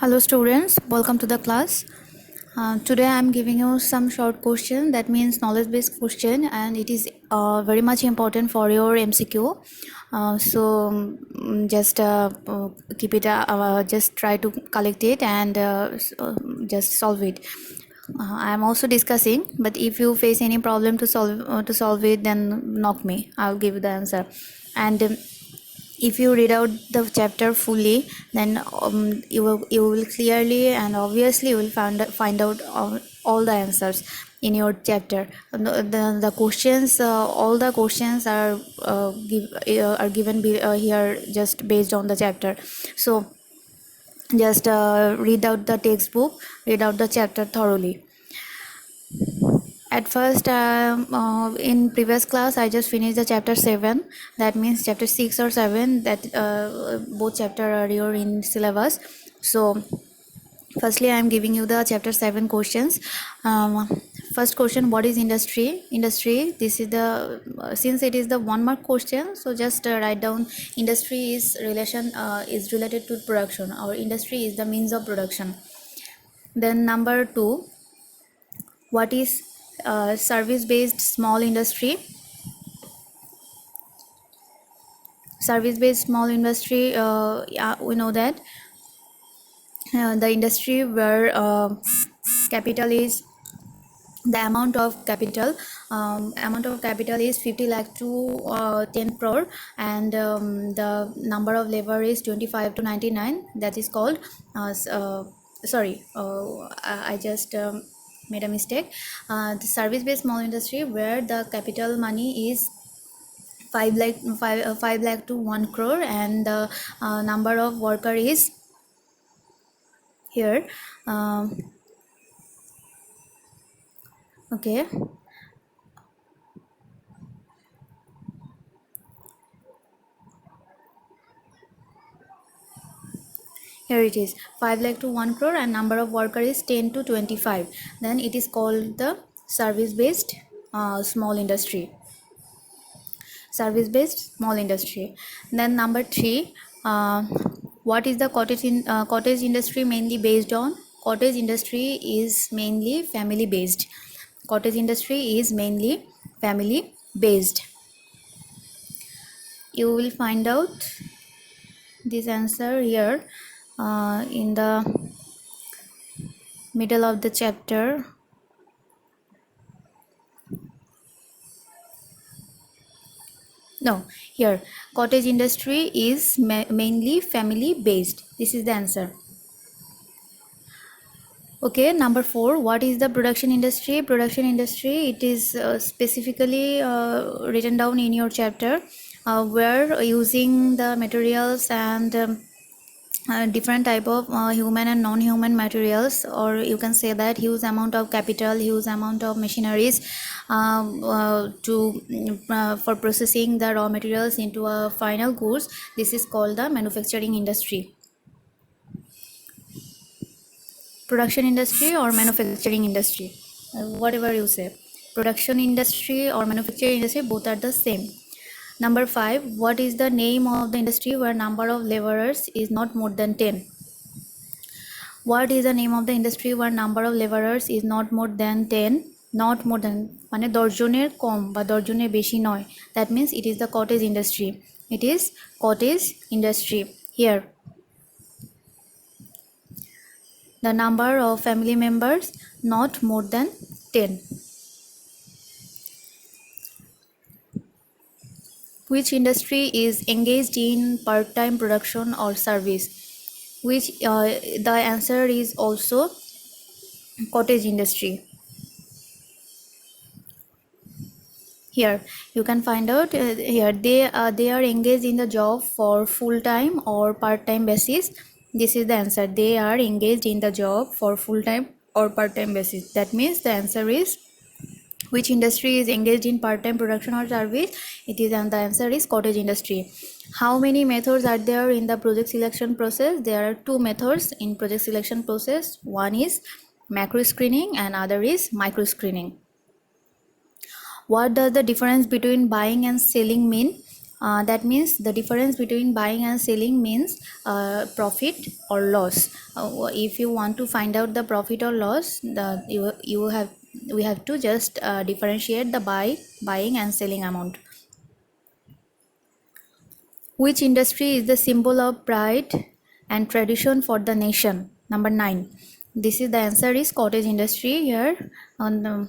Hello students, welcome to the class. Today I am giving you some short question, that means knowledge based question, and it is very much important for your MCQ. Just keep it, just try to collect it and just solve it. I am also discussing, but if you face any problem to solve it, then knock me. I'll give you the answer. And if you read out the chapter fully, then you will clearly and obviously you will find out all the answers in your chapter. The questions, all the questions are given here just based on the chapter. So just read out the textbook, read out the chapter thoroughly. At first, in previous class, I just finished the chapter 7. That means chapter 6 or 7. That both chapter are here in syllabus. So, firstly, I am giving you the chapter 7 questions. First question: what is industry? Industry. This is the since it is the 1 mark question. So just write down industry is related to production, or industry is the means of production. Then number 2. What is service-based small industry? Service-based small industry, yeah, we know that the industry where capital is the amount of capital is 50 lakh to 10 crore, and the number of labor is 25 to 99. That is called I just made a mistake. The service based small industry where the capital money is 5 lakh to 1 crore, and the number of worker is here. Okay, here it is 5 lakh to 1 crore, and number of worker is 10 to 25. Then it is called the service based small industry. Service based small industry. Then number 3, what is the cottage industry mainly based on? Cottage industry is mainly family based. Cottage industry is mainly family based. You will find out this answer here in the middle of the chapter. No, here cottage industry is mainly family based. This is the answer. Okay, number 4, what is the production industry? Production industry, it is specifically written down in your chapter, where using the materials and different type of human and non-human materials, or you can say that huge amount of capital, huge amount of machineries for processing the raw materials into a final goods. This is called the manufacturing industry. Production industry or manufacturing industry, whatever you say. Production industry or manufacturing industry, both are the same. Number 5, what is the name of the industry where number of laborers is not more than 10? What is the name of the industry where number of laborers is not more than 10? Not more than মানে 10 জনের কম বা 10 জনের বেশি নয়. That means it is the cottage industry. It is cottage industry. Here the number of family members not more than 10. Which industry is engaged in part-time production or service? Which the answer is also cottage industry. Here you can find out here they are engaged in the job for full-time or part-time basis. This is the answer. They are engaged in the job for full-time or part-time basis. That means the answer is which industry is engaged in part-time production or service. It is, and the answer is cottage industry. How many methods are there in the project selection process? There are 2 methods in project selection process. One is macro screening and other is micro screening. What does the difference between buying and selling mean? That means the difference between buying and selling means profit or loss. If you want to find out the profit or loss, we have to just differentiate the buying and selling amount. Which industry is the symbol of pride and tradition for the nation? Number 9. This is the answer is cottage industry here on the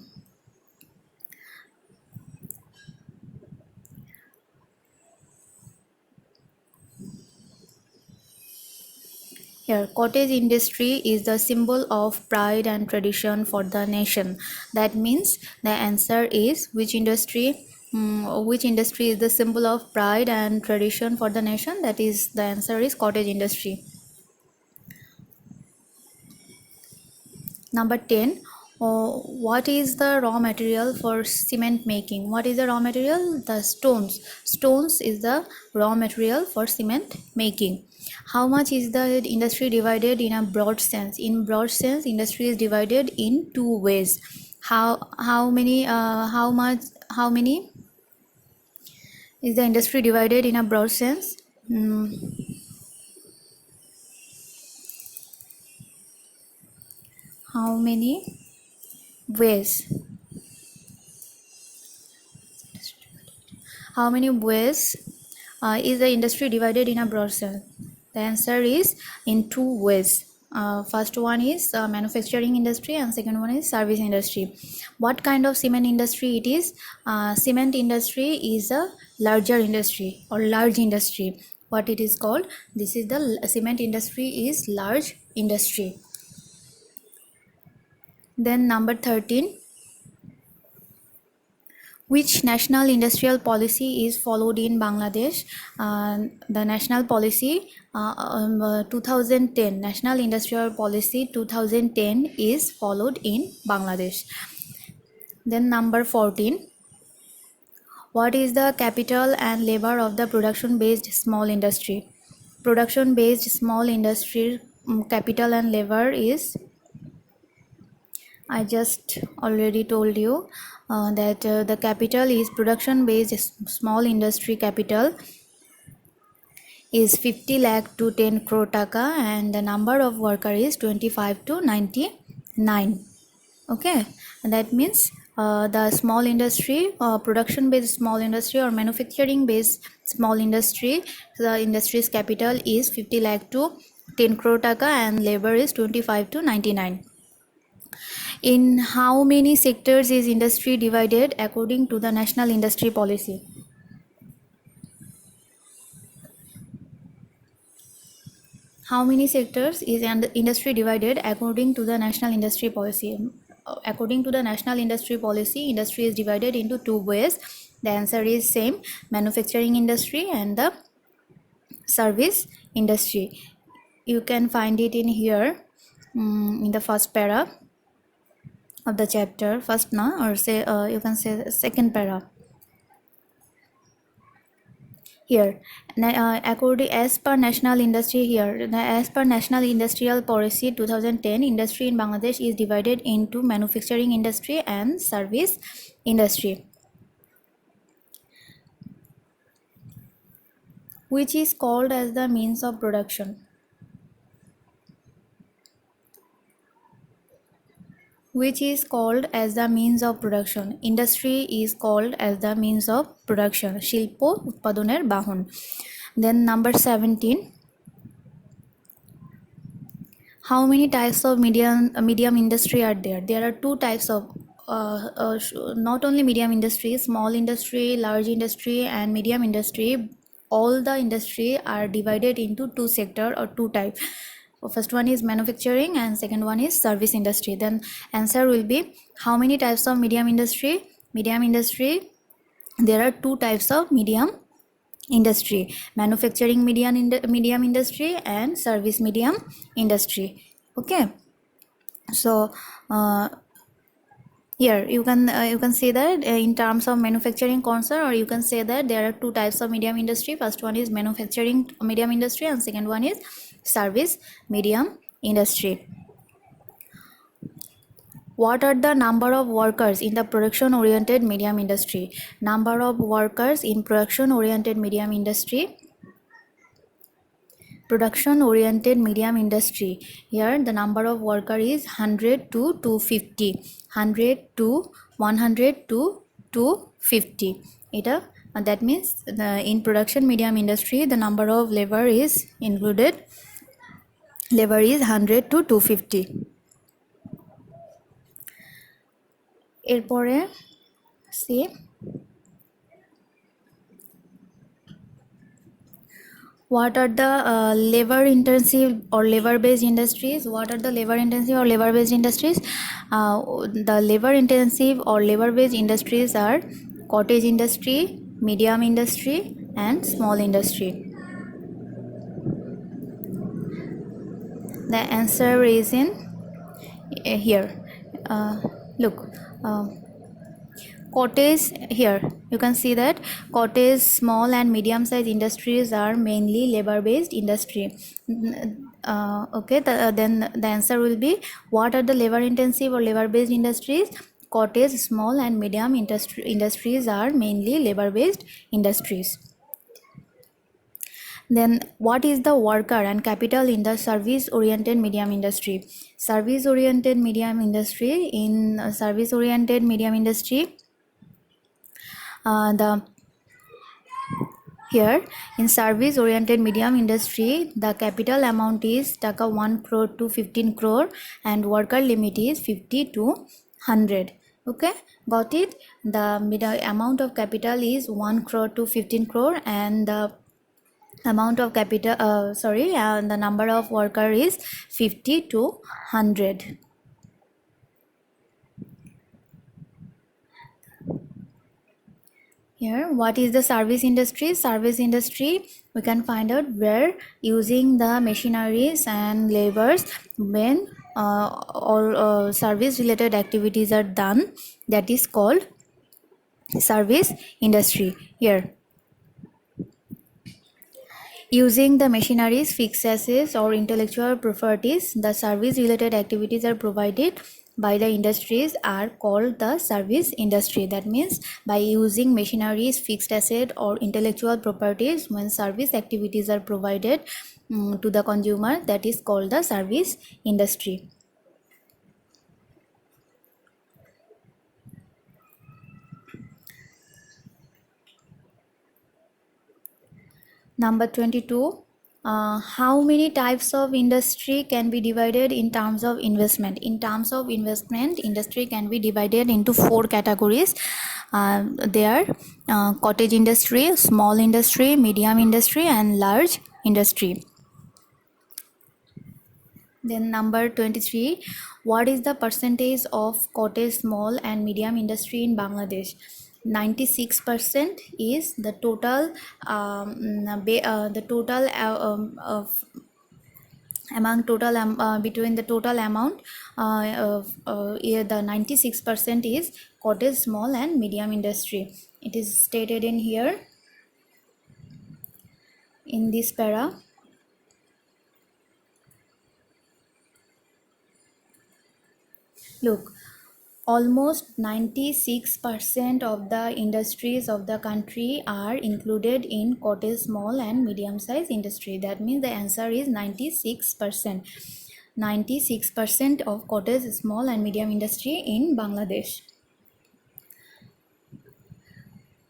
here. Cottage industry is the symbol of pride and tradition for the nation. That means the answer is which industry? Which industry is the symbol of pride and tradition for the nation? That is the answer is cottage industry. Number 10. What is the raw material for cement making? What is the raw material? The stones. Stones is the raw material for cement making. How much is the industry divided in a broad sense? In broad sense, industry is divided in two ways. How many is the industry divided in a broad sense? How many ways? How many ways is the industry divided in a broad sense? The answer is in two ways. First one is manufacturing industry and second one is service industry. What kind of cement industry it is? Cement industry is a larger industry or large industry. What it is called? This is the cement industry is large industry. Then number 13. Which national industrial policy is followed in Bangladesh? The national policy 2010 National Industrial Policy 2010 is followed in Bangladesh. Then number 14. What is the capital and labor of the production-based small industry? Production-based small industry capital and labor is, I just already told you that the capital is production-based small industry capital is 50 lakh to 10 crore taka and the number of worker is 25 to 99. Okay, and that means the small industry, production-based small industry or manufacturing-based small industry, the industry's capital is 50 lakh to 10 crore taka and labor is 25 to 99. In how many sectors is industry divided according to the National Industry Policy? How many sectors is industry divided according to the National Industry Policy? According to the National Industry Policy, industry is divided into two ways. The answer is same, manufacturing industry and the service industry. You can find it in here in the first para of the chapter, first na, or say you can say second para. Here, according as per national industry here, as per National Industrial Policy 2010, industry in Bangladesh is divided into manufacturing industry and service industry, which is called as the means of production. Which is called as the means of production. Industry is called as the means of production. Shilpo utpadoner bahon. Then number 17. How many types of medium industry are there? There are two types of not only medium industry, small industry, large industry and medium industry. All the industry are divided into two sector or two types. First one is manufacturing and second one is service industry. Then answer will be how many types of medium industry? Medium industry, there are two types of medium industry, manufacturing medium industry and service medium industry. Okay, so here you can say that in terms of manufacturing concern, or you can say that there are two types of medium industry. First one is manufacturing medium industry and second one is service medium industry. What are the number of workers in the production oriented medium industry? Number of workers in production oriented medium industry. Production oriented medium industry, here the number of worker is 100 to 250, 100 to 100 to 250. That means in production medium industry the number of labor is included, labor is 100 to 250. এরপরে see what are the labor intensive or labor based industries. What are the labor intensive or labor based industries? The labor intensive or labor based industries are cottage industry, medium industry and small industry. The answer is in here. Look, cottage, here you can see that cottage, small and medium sized industries are mainly labor based industry. Okay, then the answer will be, what are the labor intensive or labor based industries? Cottage, small and medium industries are mainly labor based industries. Then what is the worker and capital in the service oriented medium industry? Service oriented medium industry, in service oriented medium industry, here in service oriented medium industry the capital amount is taka 1 crore to 15 crore and worker limit is 50 to 100. Okay, got it? The amount of capital is 1 crore to 15 crore and the amount of capital the number of worker is 50 to 100. Here, what is the service industry? Service industry, we can find out where using the machineries and labors when all service related activities are done, that is called service industry. Here, using the machineries, fixed assets or intellectual properties, the service related activities are provided by the industries are called the service industry. That means by using machineries, fixed asset or intellectual properties, when service activities are provided to the consumer, that is called the service industry. Number 22, how many types of industry can be divided in terms of investment? In terms of investment, industry can be divided into 4 categories. They are cottage industry, small industry, medium industry and large industry. Then number 23, what is the percentage of cottage, small and medium industry in Bangladesh? 96% is the total among total between the total amount the 96% is cottage, small and medium industry. It is stated in here in this para. Look, almost 96% of the industries of the country are included in cottage, small and medium size industry. That means the answer is 96%. 96% of cottage, small and medium industry in Bangladesh.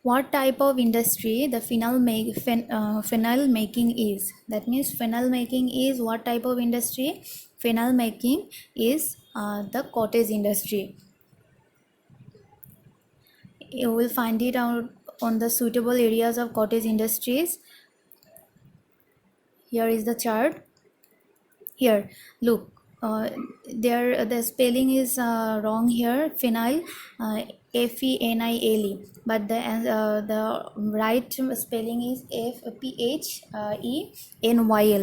What type of industry the phenol making is? That means phenol making is what type of industry? Phenol making is the cottage industry. You will find it out on the suitable areas of cottage industries. Here is the chart. Here, look, there the spelling is wrong here. Phenyl, F-E-N-I-L-E, but the right spelling is F-P-H-E-N-Y-L,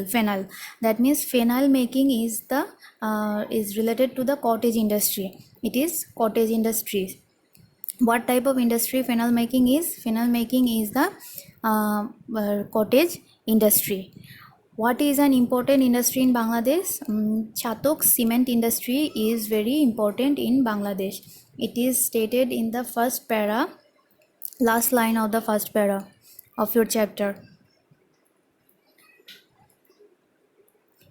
phenyl. That means phenyl making is the is related to the cottage industry. It is cottage industries. What type of industry phenol making is? Phenol making is the cottage industry. What is an important industry in Bangladesh? Chatok cement industry is very important in Bangladesh. It is stated in the first para, last line of the first para of your chapter.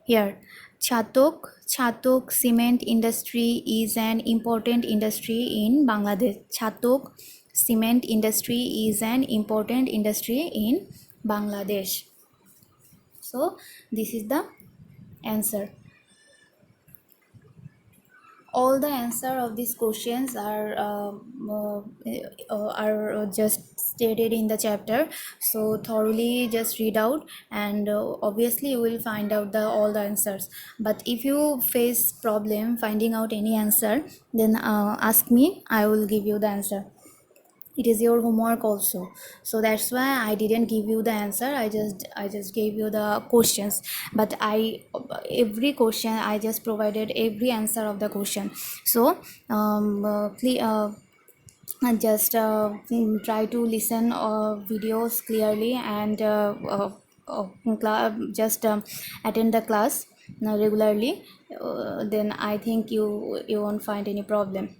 Here, Chatok cement industry is an important industry in Bangladesh. Chatok cement industry is an important industry in Bangladesh. So this is the answer. All the answer of these questions are just stated in the chapter, so thoroughly just read out, and obviously you will find out the all the answers. But if you face problem finding out any answer, then ask me, I will give you the answer. It is your homework also, so that's why I didn't give you the answer. I just gave you the questions, but every question I just provided every answer of the question. So please just try to listen videos clearly, and just attend the class regularly. Then I think you won't find any problem.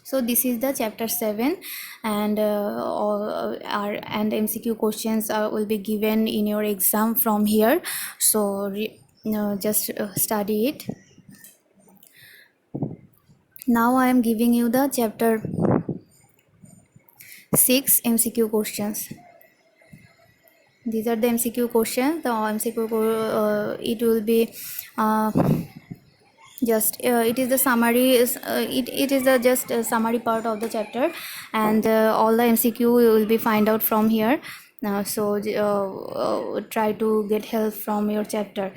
So this is the chapter 7, and and MCQ questions will be given in your exam from here. So just study it. Now I am giving you the chapter 6 MCQ questions. These are the MCQ questions. The MCQ it will be just it is the summary it is the just summary part of the chapter, and all the MCQ you will be find out from here. So try to get help from your chapter.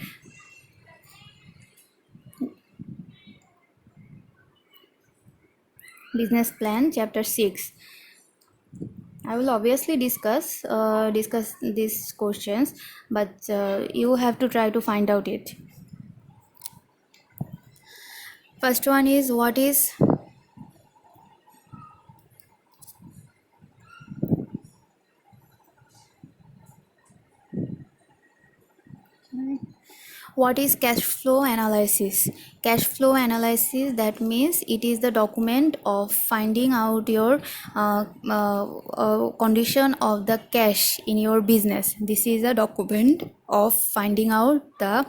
Business plan, chapter 6. I will obviously discuss these questions, but you have to try to find out it. First one is, what is what is cash flow analysis? Cash flow analysis, that means it is the document of finding out your condition of the cash in your business. This is a document of finding out the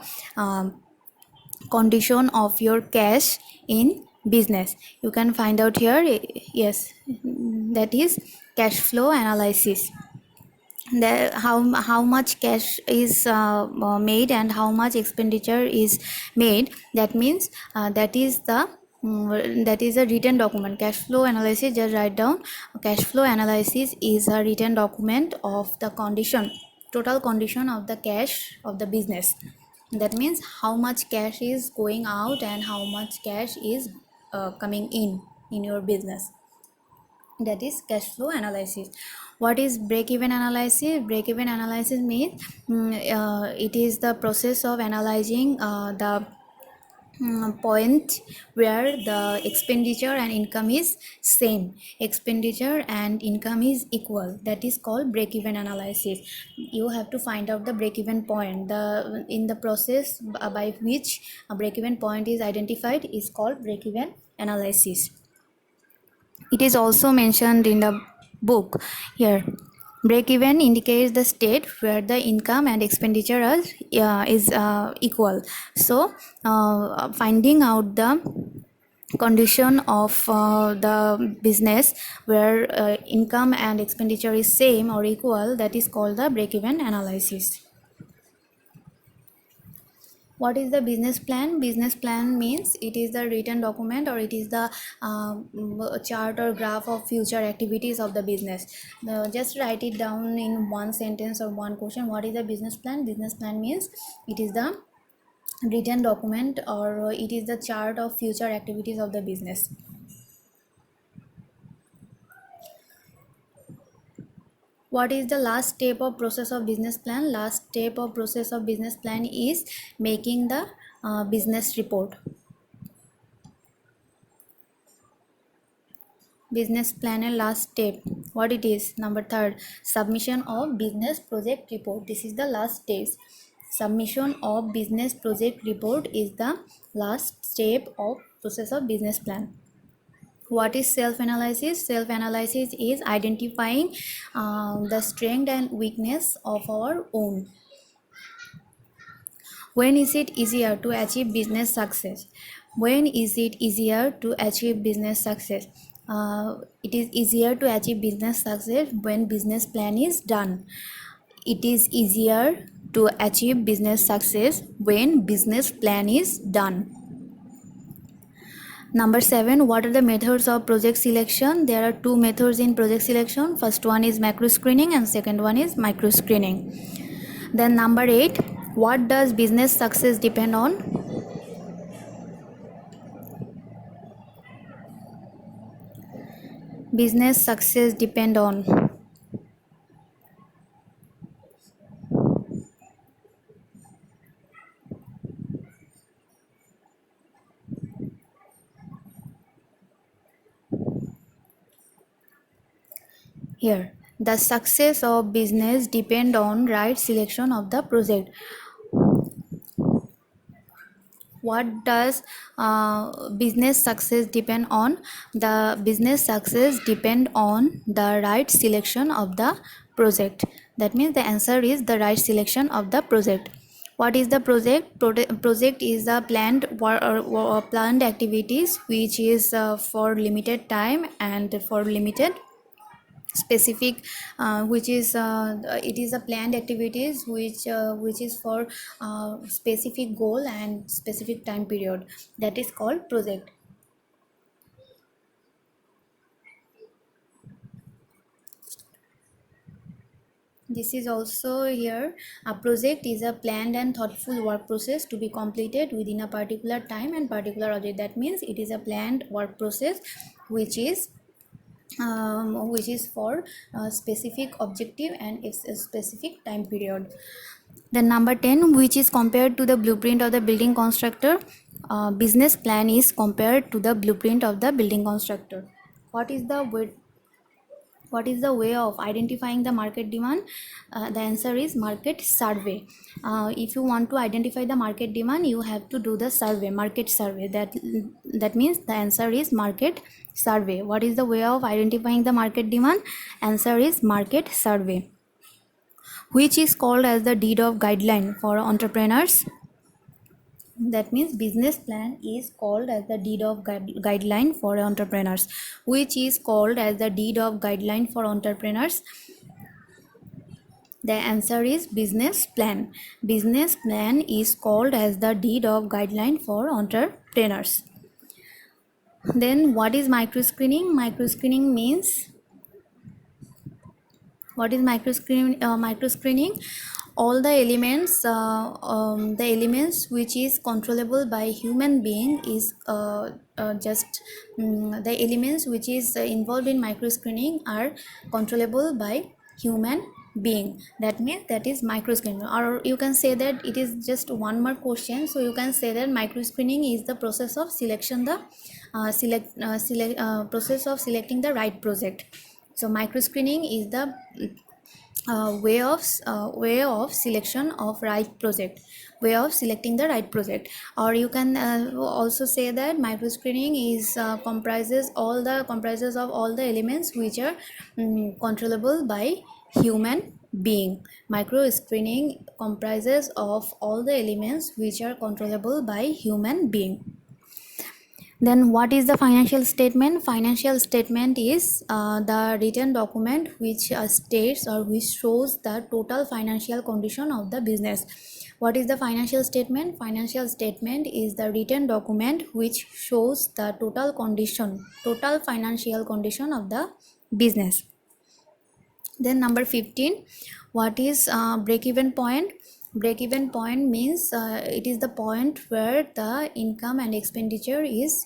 condition of your cash in business. You can find out here. Yes, that is cash flow analysis. How much cash is made and how much expenditure is made, that means that is a written document. Cash flow analysis, just write down, cash flow analysis is a written document of the condition, total condition of the cash of the business. That means how much cash is going out and how much cash is coming in your business. That is cash flow analysis. What is break-even analysis? Break-even analysis means it is the process of analyzing the point where the expenditure and income is same, expenditure and income is equal. That is called break-even analysis. You have to find out the break-even point. The in the process by which a break-even point is identified is called break-even analysis. It is also mentioned in the book here. Break-even indicates the state where the income and expenditure is equal. So, finding out the condition of the business where income and expenditure is same or equal, that is called the break-even analysis. What is the business plan? Business plan means it is the written document, or it is the chart or graph of future activities of the business. Just write it down in one sentence or one question. What is the business plan? Business plan means it is the written document, or it is the chart of future activities of the business. What is the last step of process of business plan? Last step of process of business plan is making the business report. Business plan and last step, what it is? Number 3, submission of business project report. This is the last stage. Submission of business project report is the last step of process of business plan. What is self-analysis? Self-analysis is identifying the strength and weakness of our own. When is it easier to achieve business success? When is it easier to achieve business success? It is easier to achieve business success when business plan is done. It is easier to achieve business success when business plan is done. Number 7, what are the methods of project selection? There are two methods in project selection. First one is macro screening and second one is micro screening. Then number 8, what does business success depend on? Business success depend on. Here, the success of business depend on right selection of the project. What does business success depend on? The business success depend on the right selection of the project. That means the answer is the right selection of the project. What is the project? Project is a planned planned activities which is for limited time and for limited specific which is it is a planned activities which is for specific goal and specific time period, that is called project. This is also here, a project is a planned and thoughtful work process to be completed within a particular time and particular object. That means it is a planned work process which is for a specific objective and it's a specific time period. Then number 10, which is compared to the blueprint of the building constructor. Business plan is compared to the blueprint of the building constructor. What is the way of identifying the market demand? The answer is market survey. If you want to identify the market demand, you have to do the survey, market survey. That means the answer is market survey. What is the way of identifying the market demand? Answer is market survey. Which is called as the deed of guideline for entrepreneurs? That means business plan is called as the deed of guideline for entrepreneurs. Which is called as the deed of guideline for entrepreneurs? The answer is business plan. Business plan is called as the deed of guideline for entrepreneurs. Then what is micro screening? Micro screening means, what is micro screening? All the elements which is controllable by human being is the elements which is involved in micro screening are controllable by human being. That means that is micro screening. Or you can say that it is just one more question, so you can say that micro screening is the process of selection the process of selecting the right project. So micro screening is the way of selection of right project, way of selecting the right project. Or you can also say that micro screening is comprises of all the elements which are controllable by human being. Micro screening comprises of all the elements which are controllable by human being. Then what is the financial statement? Financial statement is the written document which states or which shows the total financial condition of the business. What is the financial statement? Financial statement is the written document which shows the total financial condition of the business. Then number 15, what is break-even point? Break-even point means it is the point where the income and expenditure is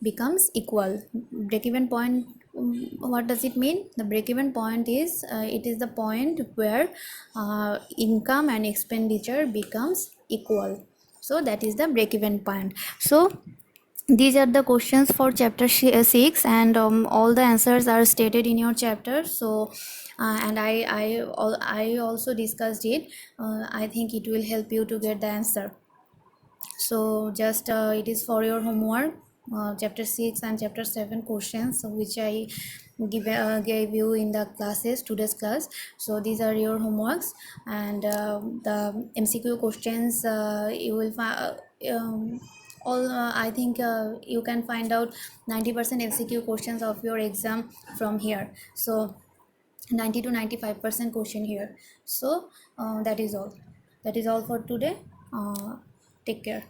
becomes equal. Break-even point, what does it mean? The break-even point is it is the point where income and expenditure becomes equal. So that is the break-even point. So these are the questions for chapter 6, and all the answers are stated in your chapter. So and I also discussed it. I think it will help you to get the answer. So just it is for your homework, chapter 6 and chapter 7 questions, which I gave you in the classes, today's class. So these are your homeworks, and the MCQ questions you will find all I think you can find out 90% MCQ questions of your exam from here. So 90 to 95% question here. So that is all for today. Take care.